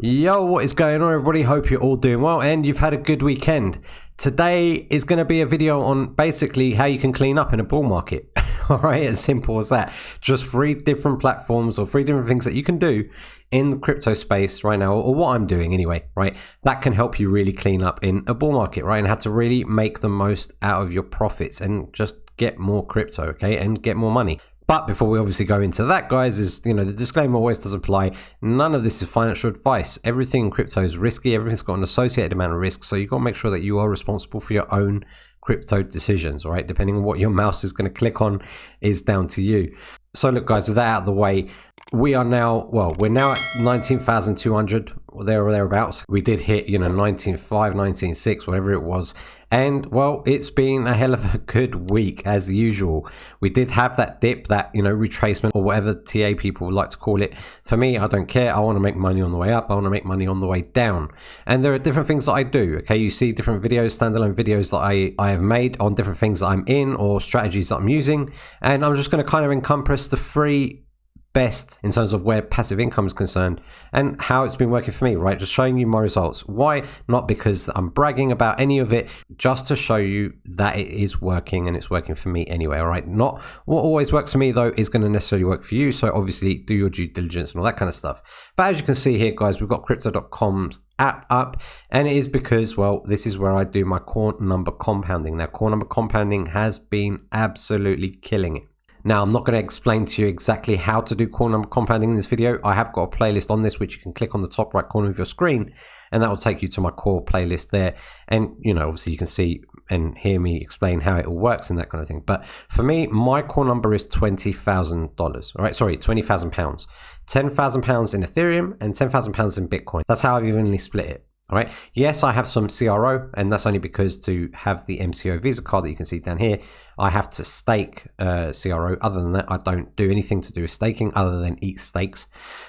Yo, what is going on, everybody? Hope you're all doing well and you've had a good weekend. Today is going to be a video on basically how you can clean up in a bull market. All right, as simple as that. Just 3 different platforms or 3 different things that you can do in the crypto space right now, or what I'm doing anyway, right? That can help you really clean up in a bull market, right? And how to really make the most out of your profits and just get more crypto, okay? And get more money. But before we obviously go into that, guys, is, the disclaimer always does apply. None of this is financial advice. Everything in crypto is risky. Everything's got an associated amount of risk. So you've got to make sure that you are responsible for your own crypto decisions, all right? Depending on what your mouse is going to click on is down to you. So look, guys, with that out of the way, we are now, we're now at 19,200 or there or thereabouts. We did hit, 19.5, 19.6, whatever it was. And well, it's been a hell of a good week as usual. We did have that dip, that, retracement or whatever TA people would like to call it. For me, I don't care. I want to make money on the way up. I want to make money on the way down. And there are different things that I do. Okay. You see different videos, standalone videos that I have made on different things that I'm in or strategies that I'm using. And I'm just going to kind of encompass the 3 best in terms of where passive income is concerned and how it's been working for me, right? Just showing you my results. Why? Not because I'm bragging about any of it, just to show you that it is working and it's working for me anyway, all right? Not what always works for me though is going to necessarily work for you. So obviously do your due diligence and all that kind of stuff. But as you can see here, guys, we've got Cryptocom's app up, and it is because, well, this is where I do my core number compounding. Now, core number compounding has been absolutely killing it. Now, I'm not going to explain to you exactly how to do core number compounding in this video. I have got a playlist on this, which you can click on the top right corner of your screen, and that will take you to my core playlist there. And, obviously you can see and hear me explain how it all works and that kind of thing. But for me, my core number is $20,000. All right, sorry, 20,000 pounds, 10,000 pounds in Ethereum and 10,000 pounds in Bitcoin. That's how I've evenly split it. All right. Yes, I have some CRO, and that's only because to have the MCO Visa card that you can see down here, I have to stake CRO. Other than that, I don't do anything to do with staking other than eat steaks.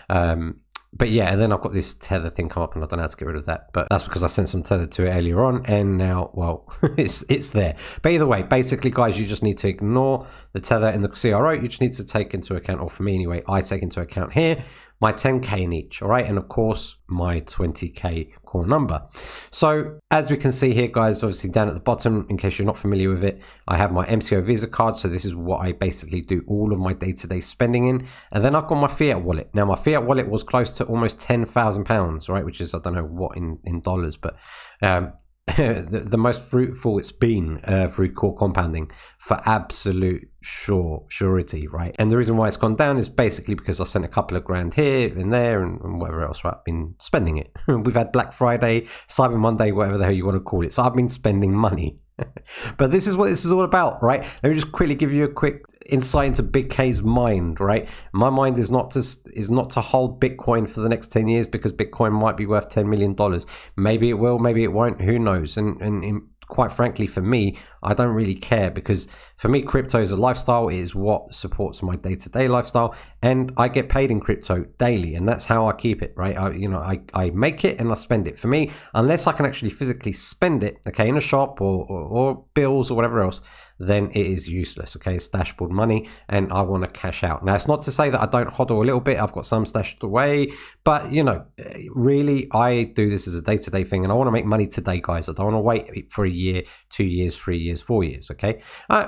But yeah, and then I've got this tether thing come up, and I don't know how to get rid of that. But that's because I sent some tether to it earlier on, and now, well, it's there. But either way, basically, guys, you just need to ignore the tether and the CRO. You just need to take into account, or for me anyway, I take into account here my 10K in each, all right? And of course, my 20K core number. So as we can see here, guys, obviously down at the bottom, in case you're not familiar with it, I have my MCO Visa card. So this is what I basically do all of my day-to-day spending in. And then I've got my fiat wallet. Now, my fiat wallet was close to almost 10,000 pounds, right? Which is, I don't know what in dollars, but the most fruitful it's been through core compounding for absolute surety, right? And the reason why it's gone down is basically because I sent a couple of grand here and there and whatever else, right? I've been spending it. We've had Black Friday, Cyber Monday, whatever the hell you want to call it. So I've been spending money. But this is what this is all about, right? Let me just quickly give you a quick insight into Big K's mind, right? My mind is not to hold Bitcoin for the next 10 years because Bitcoin might be worth $10 million. Maybe it will, maybe it won't, who knows? And quite frankly, for me, I don't really care, because for me, crypto is a lifestyle. It is what supports my day-to-day lifestyle, and I get paid in crypto daily, and that's how I keep it, right? I make it and I spend it. For me, unless I can actually physically spend it, okay, in a shop or bills or whatever else, then it is useless, okay? It's dashboard money, and I want to cash out. Now, it's not to say that I don't hodl a little bit. I've got some stashed away, but, really, I do this as a day-to-day thing, and I want to make money today, guys. I don't want to wait for a year, 2 years, 3 years, 4 years, okay?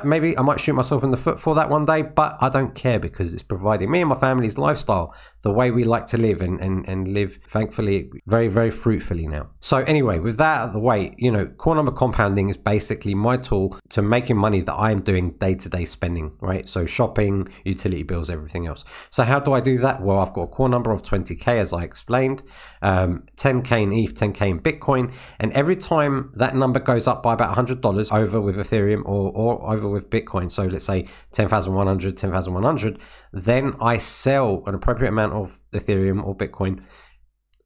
Maybe I might shoot myself in the foot for that one day, but I don't care, because it's providing me and my family's lifestyle, the way we like to live and live, thankfully, very, very fruitfully now. So anyway, with that out of the way, core number compounding is basically my tool to making money that I'm doing day-to-day spending, right? So shopping, utility bills, everything else. So how do I do that? Well, I've got a core number of 20K, as I explained, 10K in ETH, 10K in Bitcoin. And every time that number goes up by about $100 over with Ethereum or over with Bitcoin, so let's say 10,100, 10,100, then I sell an appropriate amount of Ethereum or Bitcoin,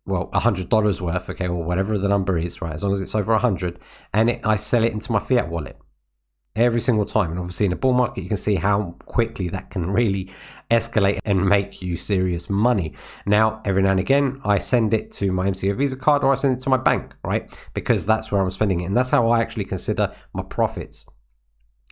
well, $100 worth, okay, or whatever the number is, right? As long as it's over 100, and I sell it into my fiat wallet every single time. And obviously in a bull market, you can see how quickly that can really escalate and make you serious money. Now, every now and again, I send it to my MCO Visa card, or I send it to my bank, right? Because that's where I'm spending it. And that's how I actually consider my profits.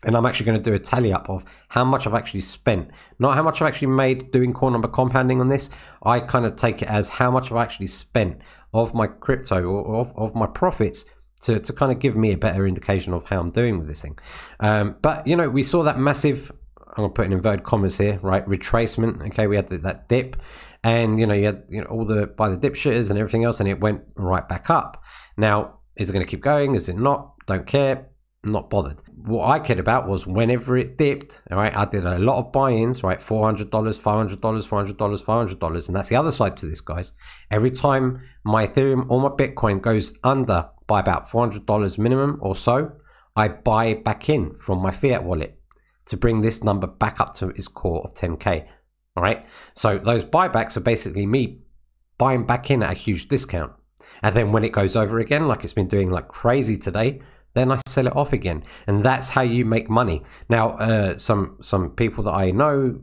And I'm actually going to do a tally up of how much I've actually spent, not how much I've actually made doing core number compounding on this. I kind of take it as how much I've actually spent of my crypto or of my profits to kind of give me a better indication of how I'm doing with this thing. But, you know, we saw that massive, I'm going to put in inverted commas here, right? Retracement. Okay. We had that dip, and, you know, you had, you know, all the by the dip shitters and everything else, and it went right back up. Now, is it going to keep going? Is it not? Don't care. Not bothered. What I cared about was whenever it dipped, all right, I did a lot of buy-ins, right? $400, $500, $400, $500. And that's the other side to this, guys. Every time my Ethereum or my Bitcoin goes under by about $400 minimum or so, I buy back in from my fiat wallet to bring this number back up to its core of 10K. All right. So those buybacks are basically me buying back in at a huge discount. And then when it goes over again, like it's been doing like crazy today, then I sell it off again. And that's how you make money. Now, some people that I know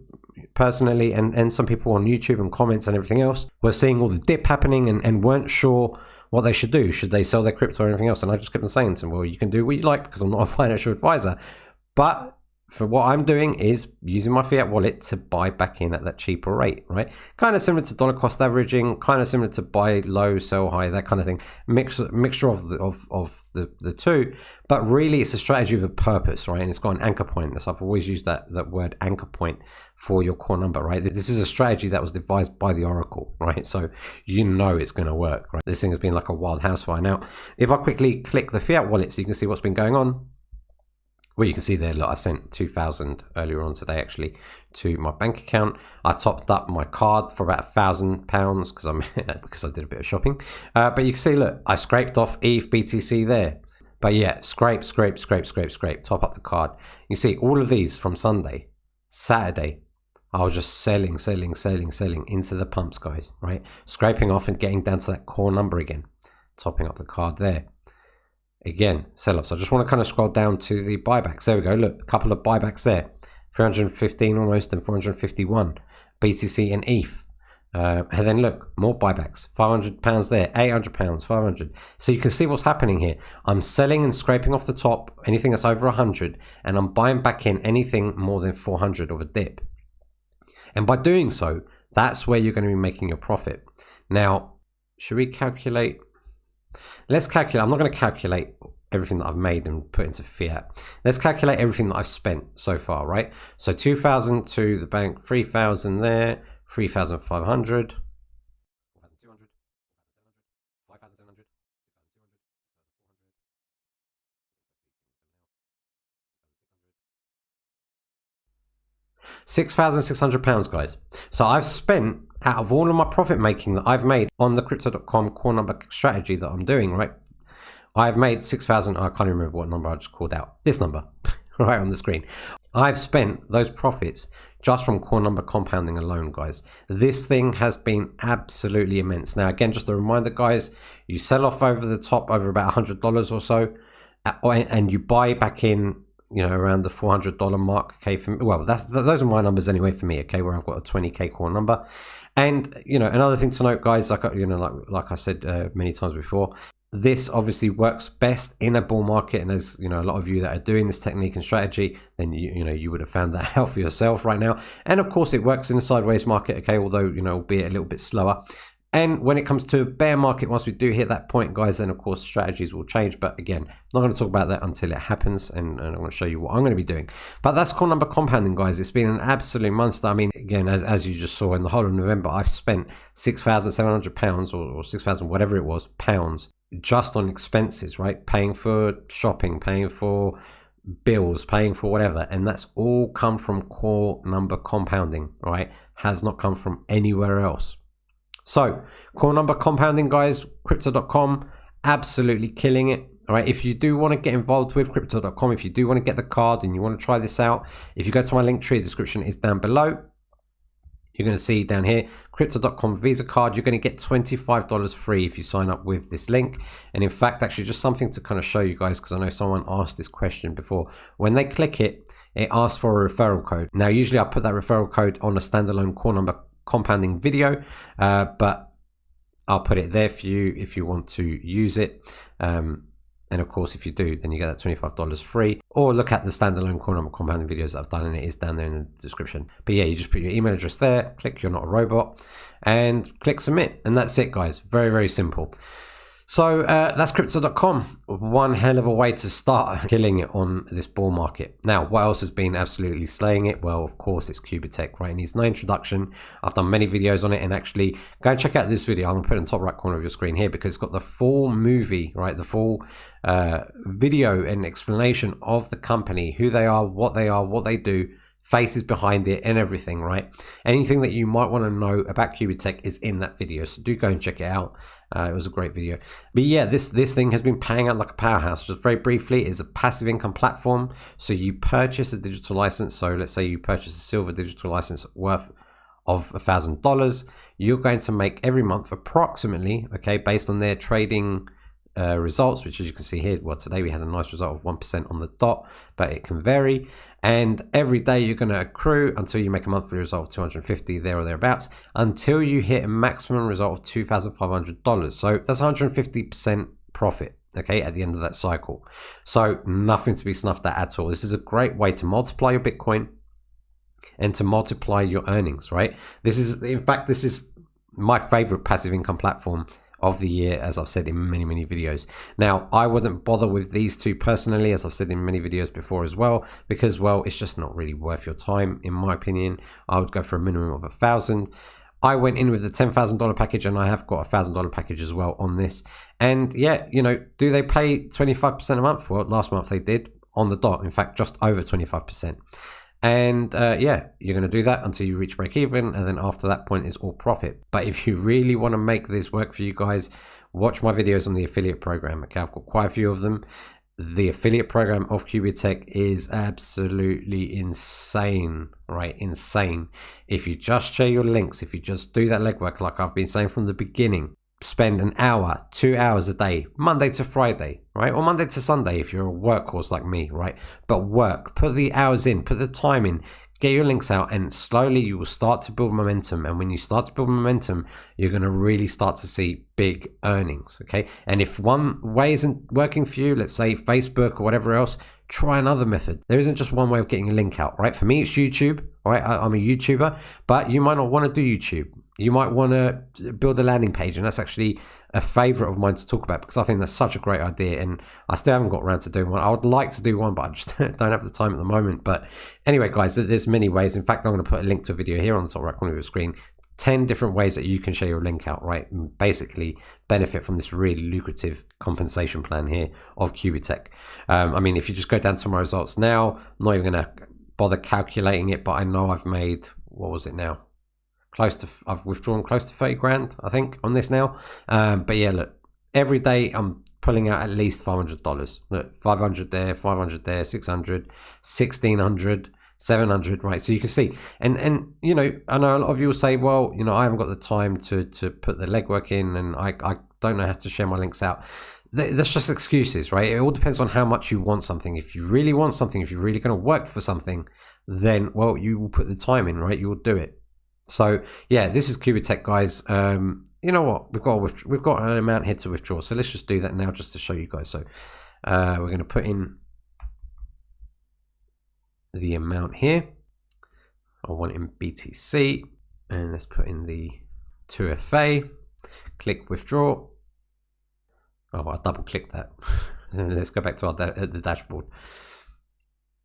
personally and some people on YouTube and comments and everything else were seeing all the dip happening and weren't sure what they should do. Should they sell their crypto or anything else? And I just kept on saying to them, well, you can do what you like because I'm not a financial advisor. But for what I'm doing is using my fiat wallet to buy back in at that cheaper rate, right? Kind of similar to dollar cost averaging, kind of similar to buy low, sell high, that kind of thing. Mixture of the two, but really it's a strategy with a purpose, right? And it's got an anchor point. So I've always used that word anchor point for your core number, right? This is a strategy that was devised by the Oracle, right? So you know it's going to work, right? This thing has been like a wild house fire. Now, if I quickly click the fiat wallet so you can see what's been going on. Well, you can see there, look, I sent 2,000 earlier on today, actually, to my bank account. I topped up my card for about £1,000 because I did a bit of shopping. But you can see, look, I scraped off ETH BTC there. But yeah, scrape, top up the card. You see all of these from Sunday, Saturday. I was just selling into the pumps, guys, right? Scraping off and getting down to that core number again, topping up the card there. Again, sell-offs. I just want to kind of scroll down to the buybacks. There we go. Look, a couple of buybacks there. 315 almost and 451. BTC and ETH. And then look, more buybacks. £500 there. £800, 500. So you can see what's happening here. I'm selling and scraping off the top anything that's over 100. And I'm buying back in anything more than 400 of a dip. And by doing so, that's where you're going to be making your profit. Now, should we calculate? Let's calculate. I'm not going to calculate everything that I've made and put into fiat. Let's calculate everything that I've spent so far, right? So 2,000 to the bank, 3,000 there, 3,500, 4,200, 5,700, £6,600, guys. So I've spent, out of all of my profit making that I've made on the Crypto.com core number strategy that I'm doing, right? I've made 6,000. I can't remember what number I just called out. This number right on the screen. I've spent those profits just from core number compounding alone, guys. This thing has been absolutely immense. Now, again, just a reminder, guys, you sell off over the top over about $100 or so, and you buy back in, you know, around the $400 mark. Okay, for me, well, those are my numbers anyway for me. Okay, where I've got a 20K core number. And, you know, another thing to note, guys, like I said many times before, this obviously works best in a bull market. And as you know, a lot of you that are doing this technique and strategy, then you would have found that out for yourself right now. And of course, it works in a sideways market. Okay, although, you know, albeit a little bit slower. And when it comes to a bear market, once we do hit that point, guys, then of course strategies will change. But again, I'm not going to talk about that until it happens, and I'm going to show you what I'm going to be doing. But that's core number compounding, guys. It's been an absolute monster. I mean, again, as you just saw in the whole of November, I've spent £6,700 or 6,000, whatever it was, pounds, just on expenses, right? Paying for shopping, paying for bills, paying for whatever. And that's all come from core number compounding, right? Has not come from anywhere else. So core number compounding, guys, Crypto.com, absolutely killing it. All right. If you do want to get involved with Crypto.com, if you do want to get the card and you want to try this out, if you go to my link tree, the description is down below. You're going to see down here, Crypto.com Visa card. You're going to get $25 free if you sign up with this link. And in fact, actually just something to kind of show you guys, because I know someone asked this question before. When they click it, it asks for a referral code. Now, usually I put that referral code on a standalone core number compounding video, but I'll put it there for you if you want to use it. And of course, if you do, then you get that $25 free. Or look at the standalone core number compounding videos that I've done, and it is down there in the description. But yeah, you just put your email address there, click You're Not a Robot, and click submit. And that's it, guys. Very, very simple. So that's Crypto.com. One hell of a way to start killing it on this bull market. Now, what else has been absolutely slaying it? Well, of course, it's Cuba Tech, right? It needs no introduction. I've done many videos on it, and actually go and check out this video. I'm gonna put it in the top right corner of your screen here because it's got the full movie, right? The full video and explanation of the company, who they are, what they do, faces behind it, and everything, right? Anything that you might want to know about Cuba Tech is in that video, so do go and check it out. It was a great video. But yeah, this thing has been paying out like a powerhouse. Just very briefly, it's a passive income platform. So you purchase a digital license. So let's say you purchase a silver digital license worth of $1,000. You're going to make every month approximately, okay, based on their trading results, which as you can see here, well, today we had a nice result of 1% on the dot, but it can vary. And every day you're going to accrue until you make a monthly result of 250 there or thereabouts, until you hit a maximum result of $2,500. So that's 150% profit, okay, at the end of that cycle. So nothing to be snuffed at all. This is a great way to multiply your Bitcoin and to multiply your earnings, right? This is, in fact, this is my favorite passive income platform of the year, as I've said in many videos. Now, I wouldn't bother with these two personally, as I've said in many videos before as well, because, well, it's just not really worth your time, in my opinion. I would go for a minimum of 1,000. I went in with the $10,000 package, and I have got a $1,000 package as well on this. And yeah, you know, do they pay 25% a month? Well, last month they did on the dot. In fact, just over 25%. And yeah, you're going to do that until you reach break even, and then after that point is all profit. But if you really want to make this work for you guys, watch my videos on the affiliate program. Okay, I've got quite a few of them. The affiliate program of Cuba Tech is absolutely insane, right? Insane. If you just share your links, if you just do that legwork like I've been saying from the beginning, spend an hour, 2 hours a day, Monday to Friday, right? Or Monday to Sunday if you're a workhorse like me, right? But work, put the hours in, put the time in, get your links out, and slowly you will start to build momentum. And when you start to build momentum, you're going to really start to see big earnings, okay? And if one way isn't working for you, let's say Facebook or whatever else, try another method. There isn't just one way of getting a link out, right? For me, it's YouTube, right? I'm a YouTuber, but you might not want to do YouTube. You might want to build a landing page, and that's actually a favorite of mine to talk about because I think that's such a great idea, and I still haven't got around to doing one. I would like to do one, but I just don't have the time at the moment. But anyway, guys, there's many ways. In fact, I'm going to put a link to a video here on the top right corner of your screen. 10 different ways that you can share your link out, right? And basically benefit from this really lucrative compensation plan here of Cuba Tech. I mean, if you just go down to my results now, I'm not even going to bother calculating it, but I know I've made, what was it now? I've withdrawn close to 30 grand, I think, on this now. But yeah, look, every day I'm pulling out at least $500. Look, 500 there, 500 there, 600, 1600, 700, right? So you can see, and you know, I know a lot of you will say, well, you know, I haven't got the time to put the legwork in, and I don't know how to share my links out. That's just excuses, right? It all depends on how much you want something. If you really want something, if you're really going to work for something, then, well, you will put the time in, right? You will do it. So yeah, this is Cuba Tech, guys. You know what? We've got an amount here to withdraw. So let's just do that now, just to show you guys. So we're going to put in the amount here. I want it in BTC, and let's put in the 2FA. Click withdraw. Oh, I double clicked that. Let's go back to the dashboard.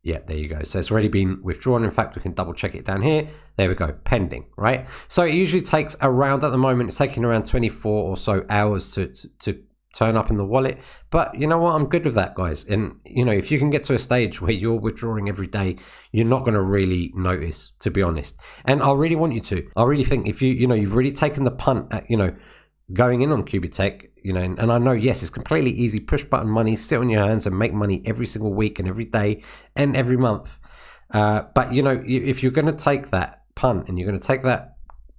Yeah, there you go. So it's already been withdrawn. In fact, we can double check it down here. There we go, pending, right? So it usually takes around, at the moment, it's taking around 24 or so hours to turn up in the wallet. But you know what? I'm good with that, guys. And you know, if you can get to a stage where you're withdrawing every day, you're not going to really notice, to be honest. And I really want you to. I really think if you've really taken the punt at, going in on Cuba Tech, and I know, yes, it's completely easy, push button money, sit on your hands and make money every single week and every day and every month. But if you're going to take that punt and you're going to take that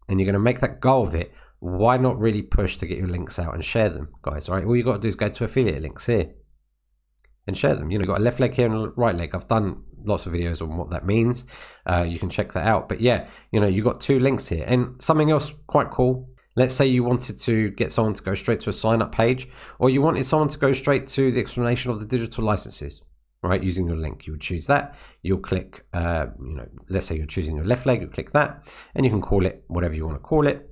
and you're going to make that goal of it, why not really push to get your links out and share them, guys? All right, all you got to do is go to affiliate links here and share them. You've got a left leg here and a right leg. I've done lots of videos on what that means. You can check that out. But yeah, you got 2 links here. And something else quite cool, Let's say you wanted to get someone to go straight to a sign up page, or you wanted someone to go straight to the explanation of the digital licenses, right? Using your link, you would choose that. You'll click, let's say you're choosing your left leg, you click that, and you can call it whatever you want to call it.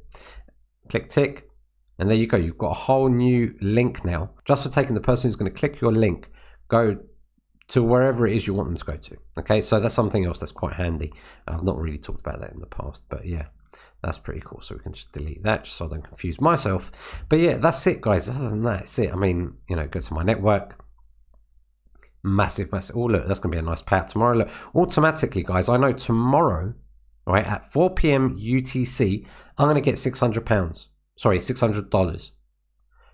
Click tick, and there you go. You've got a whole new link now, just for taking the person who's going to click your link, go to wherever it is you want them to go to. Okay, so that's something else that's quite handy. I've not really talked about that in the past, but yeah, that's pretty cool. So we can just delete that just so I don't confuse myself. But yeah, that's it, guys. Other than that, it's it. I mean, go to my network. Massive. Oh, look, that's going to be a nice payout tomorrow. Look, automatically, guys, I know tomorrow, right, at 4 p.m. UTC, I'm going to get £600. Sorry, $600.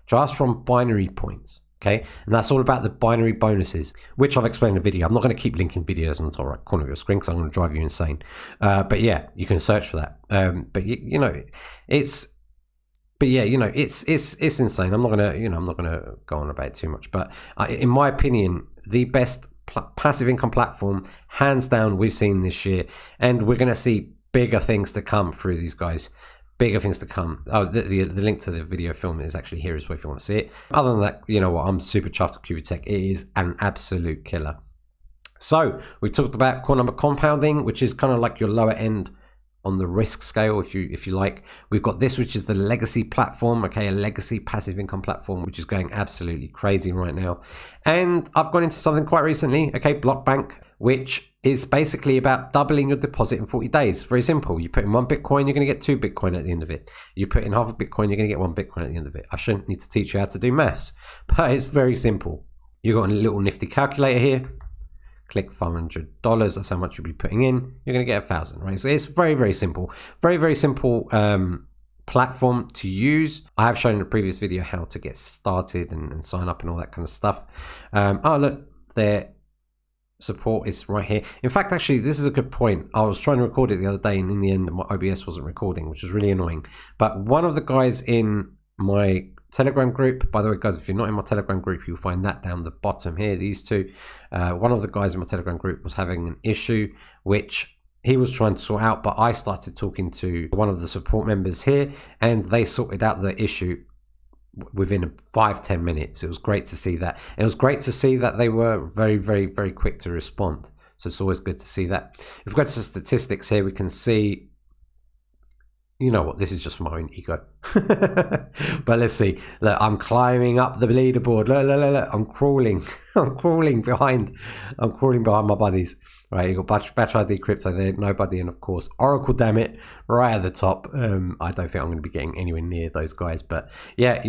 Just from binary points. Okay, and that's all about the binary bonuses, which I've explained in the video. I'm not going to keep linking videos on the top right corner of your screen because I'm going to drive you insane. But yeah, you can search for that. It's insane. I'm not going to go on about it too much. But in my opinion, the best passive income platform, hands down, we've seen this year, and we're going to see bigger things to come through these guys. Bigger things to come. Oh, the link to the video film is actually here as well if you want to see it. Other than that, you know what? I'm super chuffed with Cuba Tech. It is an absolute killer. So we talked about core number compounding, which is kind of like your lower end on the risk scale, if you like. We've got this, which is the legacy platform, okay, a legacy passive income platform, which is going absolutely crazy right now. And I've gone into something quite recently, okay, Blockbank, which is basically about doubling your deposit in 40 days. Very simple. You put in 1 Bitcoin, you're going to get 2 Bitcoin at the end of it. You put in half a Bitcoin, you're going to get 1 Bitcoin at the end of it. I shouldn't need to teach you how to do maths, but it's very simple. You've got a little nifty calculator here. Click $500. That's how much you'll be putting in. You're going to get 1,000, right? So it's very, very simple. Very, very simple platform to use. I have shown in a previous video how to get started and sign up and all that kind of stuff. Oh, look, their support is right here. In fact, actually, this is a good point. I was trying to record it the other day, and in the end, my OBS wasn't recording, which was really annoying. But one of the guys in my Telegram group, by the way, guys, if you're not in my Telegram group, you'll find that down the bottom here, these two. One of the guys in my Telegram group was having an issue, which he was trying to sort out, but I started talking to one of the support members here, and they sorted out the issue within 5-10 minutes. It was great to see that. It was great to see that they were very, very, very quick to respond. So it's always good to see that. If we go to the statistics here, we can see, you know what, this is just for my own ego. But let's see. Look, I'm climbing up the leaderboard. Look. I'm crawling. I'm crawling behind my buddies. Right, you got Batch ID Crypto there, nobody, and of course Oracle, damn it, right at the top. I don't think I'm going to be getting anywhere near those guys, but yeah,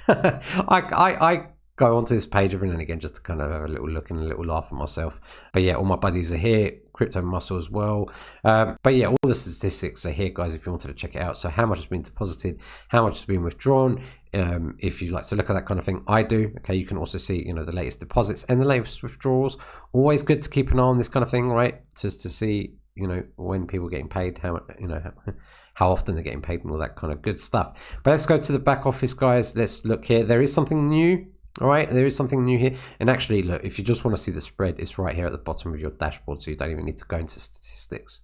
I go onto this page every now and again just to kind of have a little look and a little laugh at myself. But yeah, all my buddies are here, Crypto Muscle as well. But yeah, all the statistics are here, guys, if you wanted to check it out. So how much has been deposited, how much has been withdrawn. If you like to look at that kind of thing, I do. Okay, you can also see, the latest deposits and the latest withdrawals. Always good to keep an eye on this kind of thing, right? Just to see, when people are getting paid, how often they're getting paid and all that kind of good stuff. But let's go to the back office, guys. Let's look here. There is something new. All right, there is something new here. And actually, look, if you just want to see the spread, it's right here at the bottom of your dashboard, so you don't even need to go into statistics.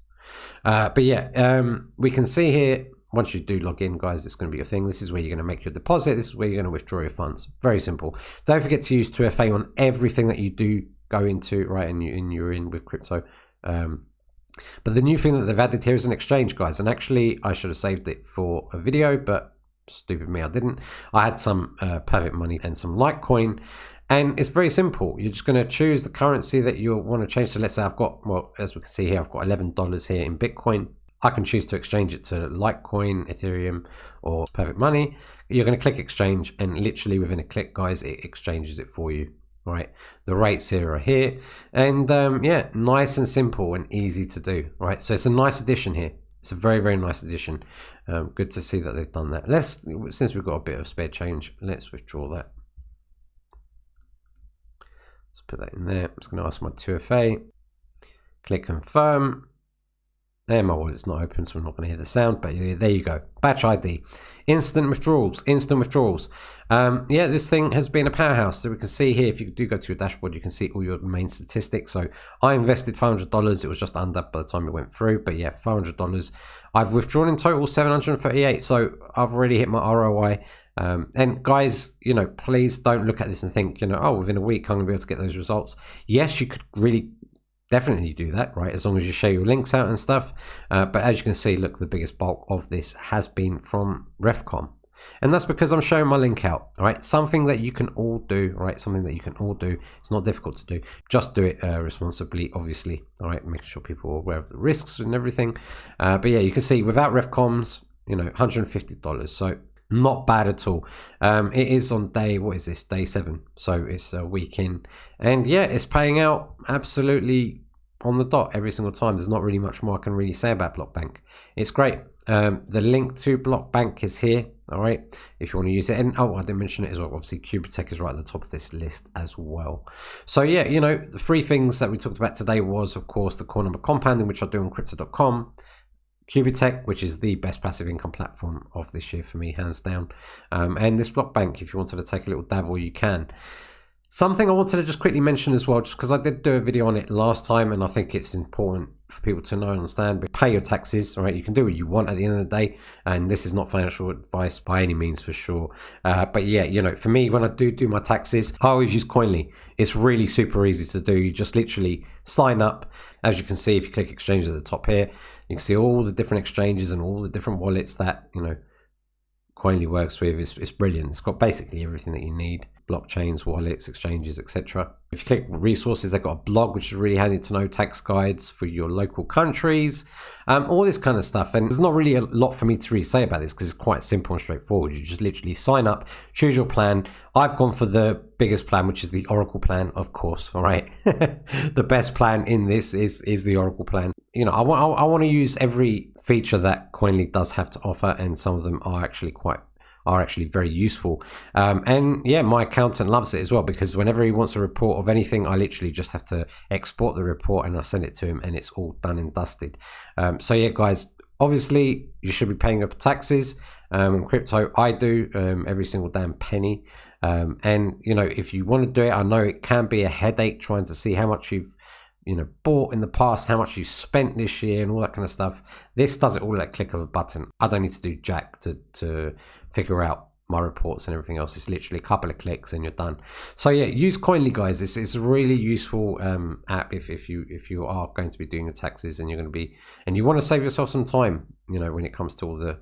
But yeah, we can see here, once you do log in, guys, it's going to be a thing. This is where you're going to make your deposit. This is where you're going to withdraw your funds. Very simple. Don't forget to use 2FA on everything that you do go into, right, and you're in with crypto. But the new thing that they've added here is an exchange, guys. And actually, I should have saved it for a video, but stupid me, I didn't. I had some Perfect Money and some Litecoin, and it's very simple. You're just going to choose the currency that you want to change. So let's say I've got, well, as we can see here, I've got $11 here in Bitcoin. I can choose to exchange it to Litecoin, Ethereum, or Perfect Money. You're going to click exchange, and literally within a click, guys, it exchanges it for you. All right, the rates here are here, and yeah, nice and simple and easy to do. Right, so it's a nice addition here. It's a very, very nice addition. Good to see that they've done that. Since we've got a bit of spare change, let's withdraw that. Let's put that in there. I'm just going to ask my 2FA. Click confirm. And my wallet's not open, so I'm not going to hear the sound, but yeah, there you go. Batch ID. Instant withdrawals. Yeah, this thing has been a powerhouse. So we can see here, if you do go to your dashboard, you can see all your main statistics. So I invested $500. It was just under by the time it went through, but yeah, $500. I've withdrawn in total 738. So I've already hit my ROI. And guys, you know, please don't look at this and think, you know, oh, within a week I'm going to be able to get those results. Yes, you could really definitely do that, right? As long as you share your links out and stuff. But as you can see, look, the biggest bulk of this has been from Refcom. And that's because I'm showing my link out, all right? Something that you can all do, right? Something that you can all do. It's not difficult to do. Just do it responsibly, obviously, all right? Make sure people are aware of the risks and everything. But yeah, you can see without Refcoms, you know, $150. So not bad at all. It is on day, what is this, day 7, so it's a week in, and yeah, it's paying out absolutely on the dot every single time. There's not really much more I can really say about Blockbank. It's great. The link to Blockbank is here, all right, if you want to use it. And oh, I didn't mention it as well, obviously Cuba Tech is right at the top of this list as well. So yeah, you know, the 3 things that we talked about today was, of course, the core number compounding, which I do on Cryptocom, Cuba Tech, which is the best passive income platform of this year for me, hands down. And this Blockbank, if you wanted to take a little dabble, you can. Something I wanted to just quickly mention as well, just because I did do a video on it last time, and I think it's important for people to know and understand. But pay your taxes, all right? You can do what you want at the end of the day, and this is not financial advice by any means, for sure. But yeah, you know, for me, when I do my taxes, I always use Coinly. It's really super easy to do. You just literally sign up. As you can see, if you click exchanges at the top here, you can see all the different exchanges and all the different wallets that, you know, Coinly works with. It's brilliant. It's got basically everything that you need: blockchains, wallets, exchanges, etc. If you click resources, they've got a blog, which is really handy to know, tax guides for your local countries, all this kind of stuff. And there's not really a lot for me to really say about this because it's quite simple and straightforward. You just literally sign up, choose your plan. I've gone for the biggest plan, which is the Oracle plan, of course. All right, the best plan in this is the Oracle plan. You know, I want to use every feature that Coinly does have to offer, and some of them are actually very useful. And yeah, my accountant loves it as well, because whenever he wants a report of anything, I literally just have to export the report and I send it to him, and it's all done and dusted. So yeah, guys, obviously you should be paying your taxes on crypto. I do every single damn penny. And you know, if you want to do it, I know it can be a headache trying to see how much you've, you know, bought in the past, how much you spent this year and all that kind of stuff. This does it all at a click of a button. I don't need to do jack to figure out my reports and everything else. It's literally a couple of clicks and you're done. So yeah, use Coinly, guys. It's a really useful app if you are going to be doing your taxes and you want to save yourself some time, you know, when it comes to all the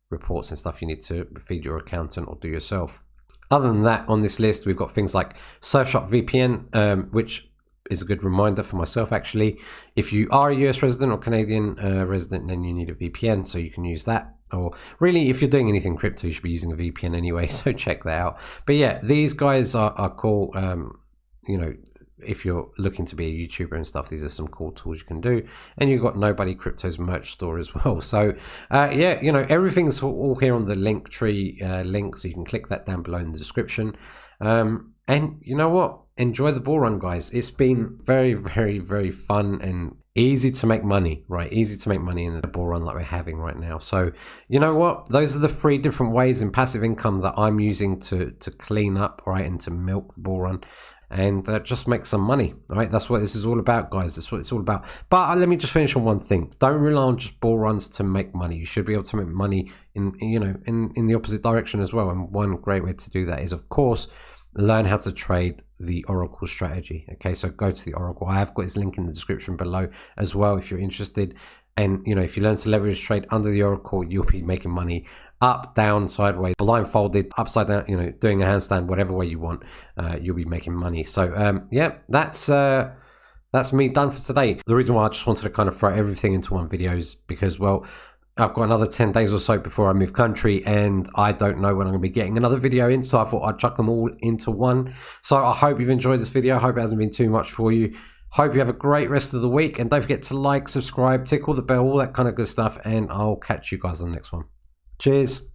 reports and stuff you need to feed your accountant or do yourself. Other than that, on this list, we've got things like Surfshark VPN, which is a good reminder for myself, actually. If you are a US resident or Canadian resident, then you need a VPN, so you can use that. Or really, if you're doing anything crypto, you should be using a VPN anyway, so check that out. But yeah, these guys are cool. You know, if you're looking to be a YouTuber and stuff, these are some cool tools you can do. And you've got Nobody Crypto's merch store as well. So yeah, you know, everything's all here on the Linktree link, so you can click that down below in the description. And you know what? Enjoy the bull run, guys. It's been very, very, very fun and easy to make money, right? Easy to make money in a bull run like we're having right now. So you know what? Those are the 3 different ways in passive income that I'm using to clean up, right, and to milk the bull run and just make some money, right? That's what this is all about, guys. That's what it's all about. But let me just finish on one thing. Don't rely on just bull runs to make money. You should be able to make money in the opposite direction as well. And one great way to do that is, of course, learn how to trade the Oracle strategy. Okay, so go to the Oracle. I have got his link in the description below as well if you're interested. And you know, if you learn to leverage trade under the Oracle, you'll be making money up, down, sideways, blindfolded, upside down, you know, doing a handstand, whatever way you want, you'll be making money. So yeah, that's me done for today. The reason why I just wanted to kind of throw everything into one video is because, well, I've got another 10 days or so before I move country, and I don't know when I'm going to be getting another video in, so I thought I'd chuck them all into one. So I hope you've enjoyed this video. I hope it hasn't been too much for you. Hope you have a great rest of the week, and don't forget to like, subscribe, tickle the bell, all that kind of good stuff, and I'll catch you guys on the next one. Cheers.